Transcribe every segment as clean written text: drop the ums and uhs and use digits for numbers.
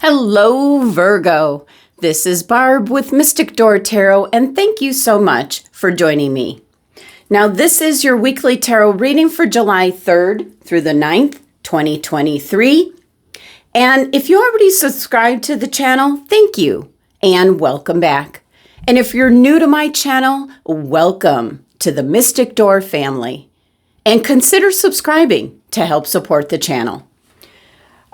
Hello, Virgo. This is Barb with Mystic Door Tarot, and thank you so much for joining me. Now, this is your weekly tarot reading for July 3rd through the 9th, 2023. And if you already subscribed to the channel, thank you and welcome back. And if you're new to my channel, welcome to the Mystic Door family. And consider subscribing to help support the channel.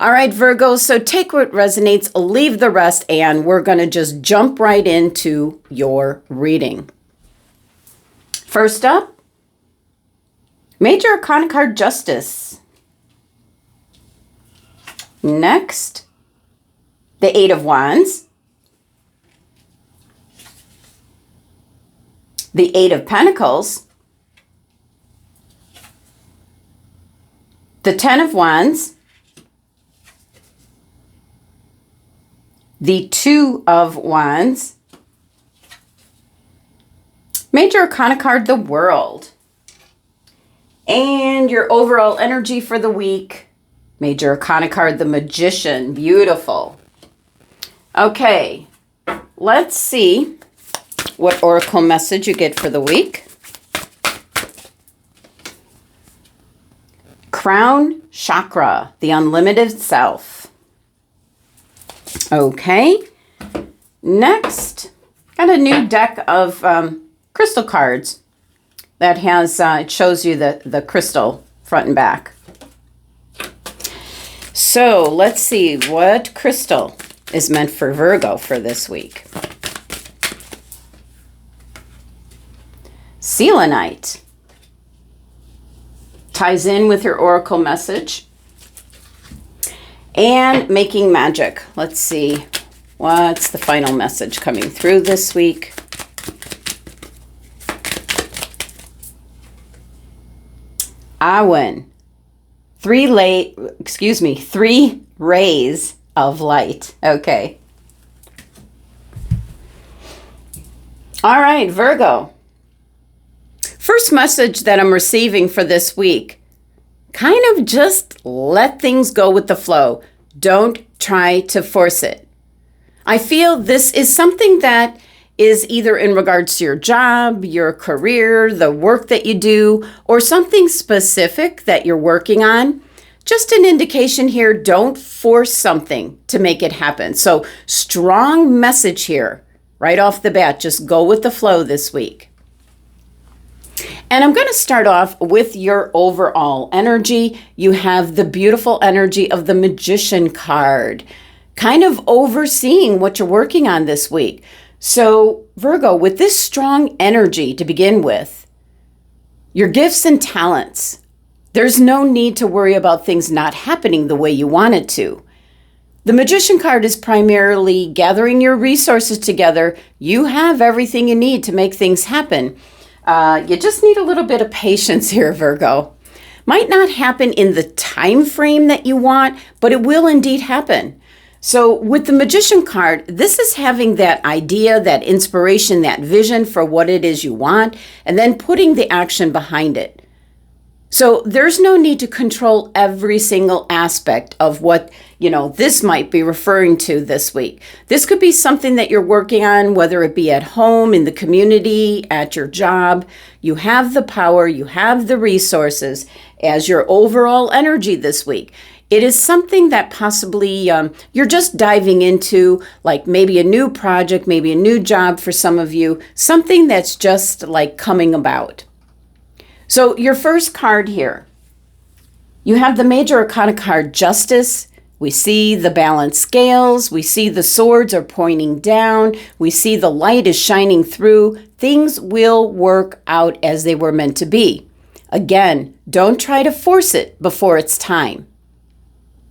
All right, Virgo, so take what resonates, leave the rest, and we're going to just jump right into your reading. First up, Major Arcana card Justice. Next, the Eight of Wands, the Eight of Pentacles, the Ten of Wands, the Two of Wands, Major Arcana card, the World, and your overall energy for the week, Major Arcana card, the Magician. Beautiful. Okay, let's see what oracle message you get for the week. Crown Chakra, the Unlimited Self. Okay, next, got a new deck of crystal cards that has, it shows you the crystal front and back. So let's see what crystal is meant for Virgo for this week. Selenite ties in with your oracle message. And making magic. Let's see what's the final message coming through this week. Awen, three rays of light. Okay. All right, Virgo. First message that I'm receiving for this week. Kind of just let things go with the flow. Don't try to force it. I feel this is something that is either in regards to your job, your career, the work that you do, or something specific that you're working on. Just an indication here, don't force something to make it happen. So strong message here right off the bat. Just go with the flow this week. And I'm going to start off with your overall energy. You have the beautiful energy of the Magician card, kind of overseeing what you're working on this week. So Virgo, with this strong energy to begin with, your gifts and talents, there's no need to worry about things not happening the way you want it to. The Magician card is primarily gathering your resources together. You have everything you need to make things happen. You just need a little bit of patience here, Virgo. Might not happen in the time frame that you want, but it will indeed happen. So with the Magician card, this is having that idea, that inspiration, that vision for what it is you want, and then putting the action behind it. So there's no need to control every single aspect of what, this might be referring to this week. This could be something that you're working on, whether it be at home, in the community, at your job. You have the power, you have the resources as your overall energy this week. It is something that possibly you're just diving into, like maybe a new project, maybe a new job for some of you, something that's just like coming about. So your first card here, you have the Major Arcana card, Justice. We see the balanced scales. We see the swords are pointing down. We see the light is shining through. Things will work out as they were meant to be. Again, don't try to force it before it's time.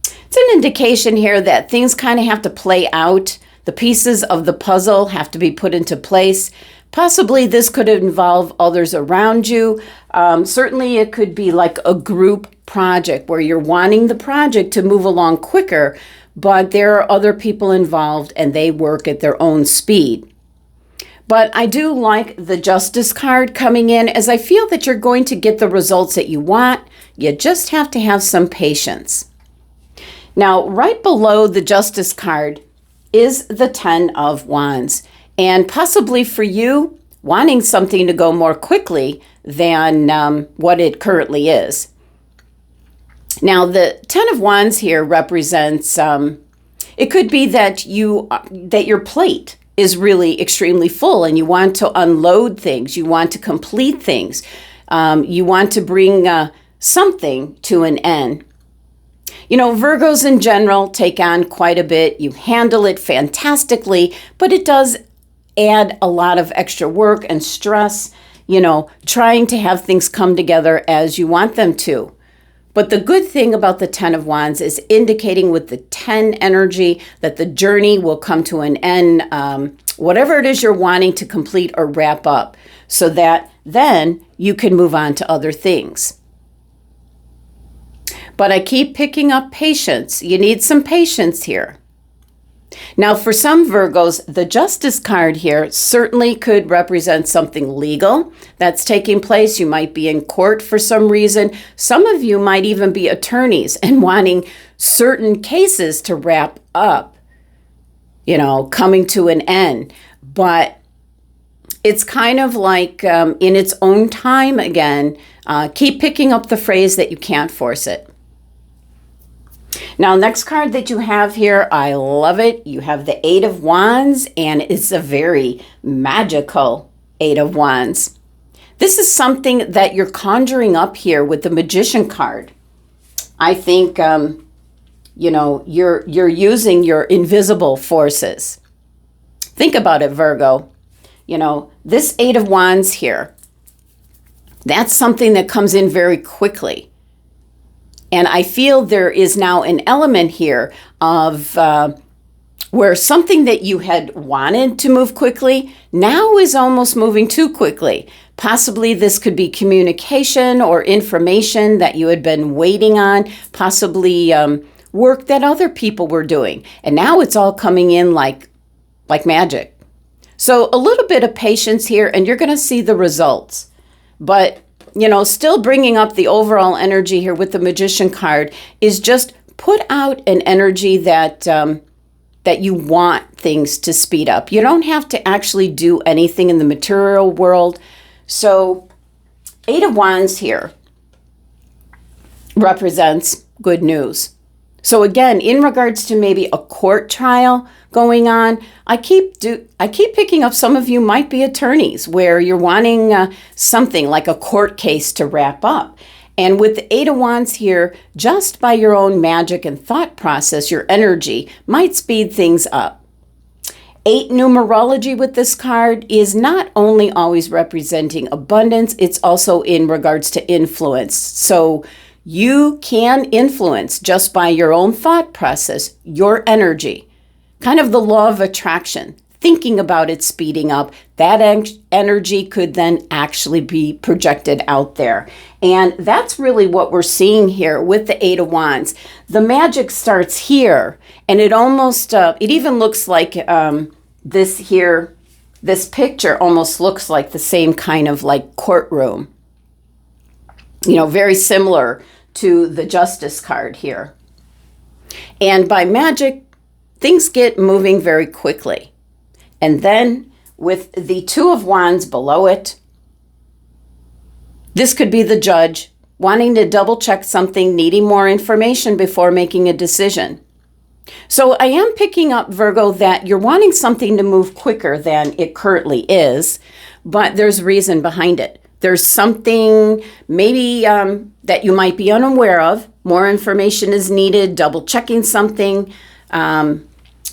It's an indication here that things kind of have to play out. The pieces of the puzzle have to be put into place. Possibly this could involve others around you. Certainly it could be like a group project where you're wanting the project to move along quicker, but there are other people involved and they work at their own speed. But I do like the Justice card coming in, as I feel that you're going to get the results that you want. You just have to have some patience. Now, right below the Justice card is the Ten of Wands. And possibly for you, wanting something to go more quickly than what it currently is. Now, the Ten of Wands here represents, it could be that your plate is really extremely full and you want to unload things, you want to complete things, you want to bring something to an end. You know, Virgos in general take on quite a bit. You handle it fantastically, but it does add a lot of extra work and stress, you know, trying to have things come together as you want them to. But the good thing about the Ten of Wands is indicating with the 10 energy that the journey will come to an end, whatever it is you're wanting to complete or wrap up, so that then you can move on to other things. But I keep picking up patience. You need some patience here. Now, for some Virgos, the Justice card here certainly could represent something legal that's taking place. You might be in court for some reason. Some of you might even be attorneys and wanting certain cases to wrap up, you know, coming to an end. But it's kind of like in its own time again. Keep picking up the phrase that you can't force it. Now, next card that you have here, I love it. You have the Eight of Wands, and it's a very magical Eight of Wands. This is something that you're conjuring up here with the Magician card. I think, you know, you're using your invisible forces. Think about it, Virgo. You know, this Eight of Wands here, that's something that comes in very quickly. And I feel there is now an element here of where something that you had wanted to move quickly now is almost moving too quickly. Possibly this could be communication or information that you had been waiting on, possibly work that other people were doing. And now it's all coming in like magic. So a little bit of patience here and you're going to see the results. But you know, still bringing up the overall energy here with the Magician card is just put out an energy that that you want things to speed up. You don't have to actually do anything in the material world. So Eight of Wands here represents good news. So again, in regards to maybe a court trial going on, I keep picking up some of you might be attorneys where you're wanting something like a court case to wrap up. And with the Eight of Wands here, just by your own magic and thought process, your energy might speed things up. 8 numerology with this card is not only always representing abundance, it's also in regards to influence. So you can influence just by your own thought process, your energy, kind of the law of attraction, thinking about it speeding up. That energy could then actually be projected out there. And that's really what we're seeing here with the Eight of Wands. The magic starts here, and it almost, it even looks like this here, this picture almost looks like the same kind of like courtroom. You know, very similar to the Justice card here. And by magic, things get moving very quickly. And then with the Two of Wands below it, this could be the judge wanting to double check something, needing more information before making a decision. So I am picking up, Virgo, that you're wanting something to move quicker than it currently is, but there's reason behind it. There's something maybe that you might be unaware of. More information is needed, double checking something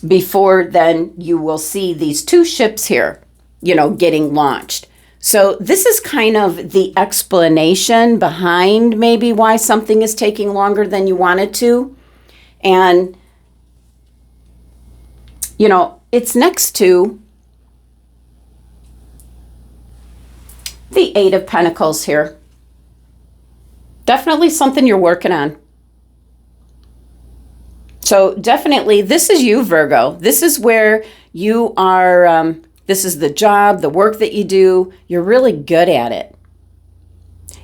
before then you will see these two ships here, you know, getting launched. So this is kind of the explanation behind maybe why something is taking longer than you want it to. And, you know, it's next to the Eight of Pentacles here. Definitely something you're working on. So definitely, this is you, Virgo. This is where you are, this is the job, the work that you do. You're really good at it.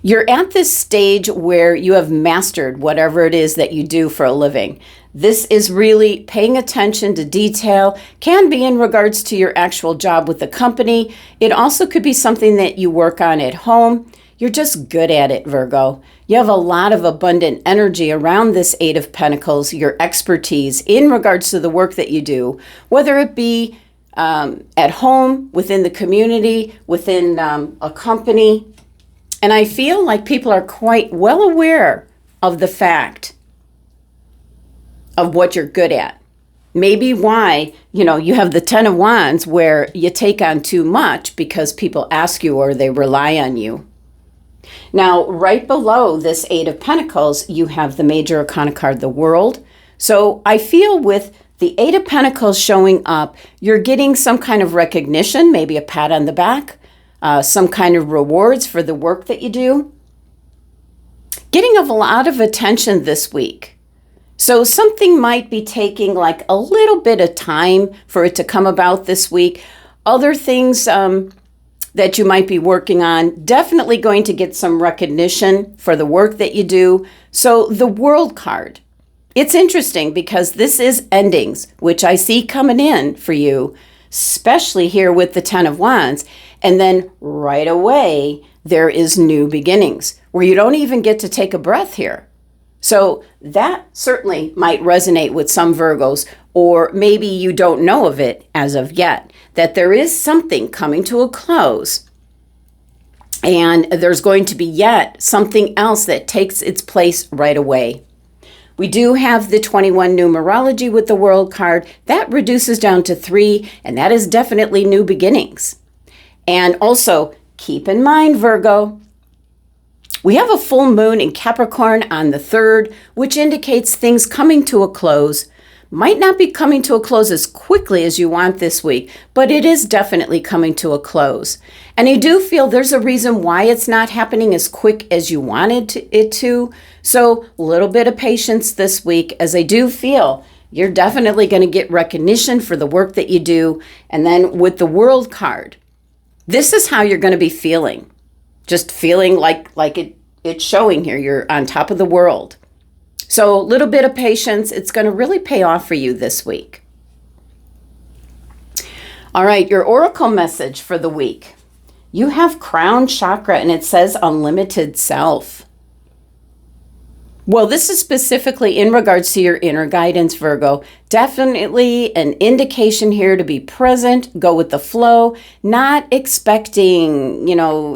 You're at this stage where you have mastered whatever it is that you do for a living. This is really paying attention to detail, can be in regards to your actual job with the company. It also could be something that you work on at home. You're just good at it, Virgo. You have a lot of abundant energy around this Eight of Pentacles, your expertise in regards to the work that you do, whether it be at home, within the community, within a company. And I feel like people are quite well aware of the fact of what you're good at. Maybe why, you have the Ten of Wands where you take on too much because people ask you or they rely on you. Now, right below this Eight of Pentacles, you have the Major Arcana card, the World. So I feel with the Eight of Pentacles showing up, you're getting some kind of recognition, maybe a pat on the back, some kind of rewards for the work that you do. Getting a lot of attention this week. So something might be taking like a little bit of time for it to come about this week. Other things that you might be working on, definitely going to get some recognition for the work that you do. So the World card, it's interesting because this is endings, which I see coming in for you, especially here with the Ten of Wands. And then right away, there is new beginnings where you don't even get to take a breath here. So that certainly might resonate with some Virgos, or maybe you don't know of it as of yet, that there is something coming to a close and there's going to be yet something else that takes its place right away. We do have the 21 numerology with the World card. That reduces down to 3, and that is definitely new beginnings. And also, keep in mind, Virgo, we have a full moon in Capricorn on the 3rd, which indicates things coming to a close. Might not be coming to a close as quickly as you want this week, but it is definitely coming to a close. And I do feel there's a reason why it's not happening as quick as you wanted it to. So a little bit of patience this week, as I do feel you're definitely going to get recognition for the work that you do. And then with the World card, this is how you're going to be feeling. Just feeling like it's showing here. You're on top of the world. So a little bit of patience. It's going to really pay off for you this week. All right, your oracle message for the week. You have crown chakra and it says unlimited self. Well, this is specifically in regards to your inner guidance, Virgo. Definitely an indication here to be present, go with the flow, not expecting,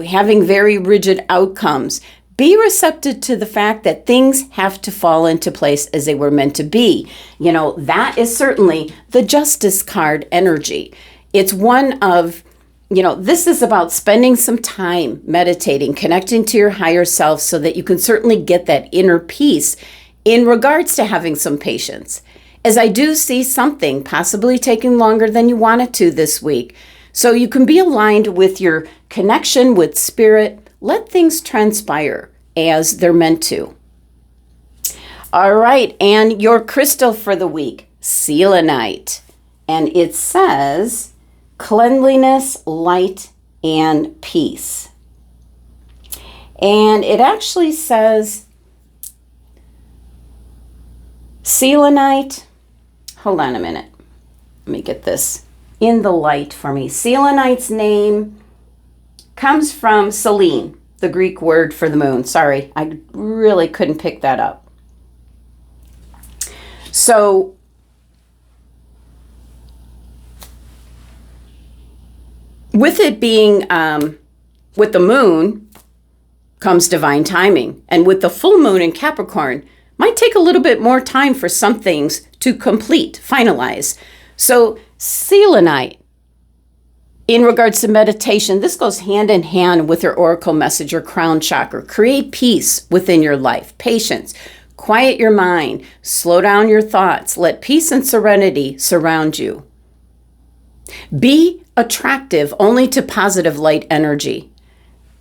having very rigid outcomes. Be receptive to the fact that things have to fall into place as they were meant to be. That is certainly the Justice card energy. It's one of, this is about spending some time meditating, connecting to your higher self so that you can certainly get that inner peace in regards to having some patience. As I do see something possibly taking longer than you want it to this week. So you can be aligned with your connection with spirit. Let things transpire as they're meant to. All right, and your crystal for the week, selenite. And it says cleanliness, light, and peace. And it actually says selenite. Hold on a minute. Let me get this in the light for me. Selenite's name comes from Selene, the Greek word for the moon. Sorry, I really couldn't pick that up. So, with it being, with the moon comes divine timing. And with the full moon in Capricorn, might take a little bit more time for some things to complete, finalize. So, selenite, in regards to meditation, this goes hand in hand with your oracle message, your crown chakra. Create peace within your life, patience, quiet your mind, slow down your thoughts, let peace and serenity surround you. Be attractive only to positive light energy.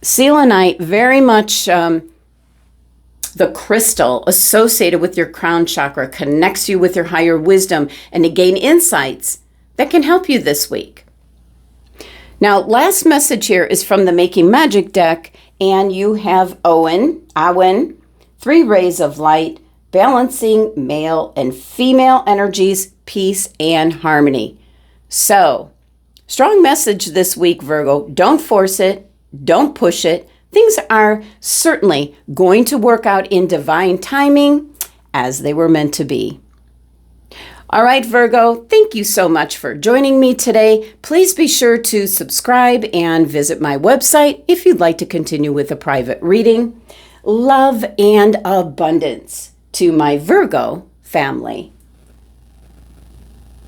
Selenite, very much the crystal associated with your crown chakra, connects you with your higher wisdom and to gain insights that can help you this week. Now, last message here is from the Making Magic deck, And you have Awen, 3 rays of light, balancing male and female energies, peace and harmony. So, strong message this week, Virgo. Don't force it. Don't push it. Things are certainly going to work out in divine timing as they were meant to be. All right, Virgo, thank you so much for joining me today. Please be sure to subscribe and visit my website if you'd like to continue with a private reading. Love and abundance to my Virgo family.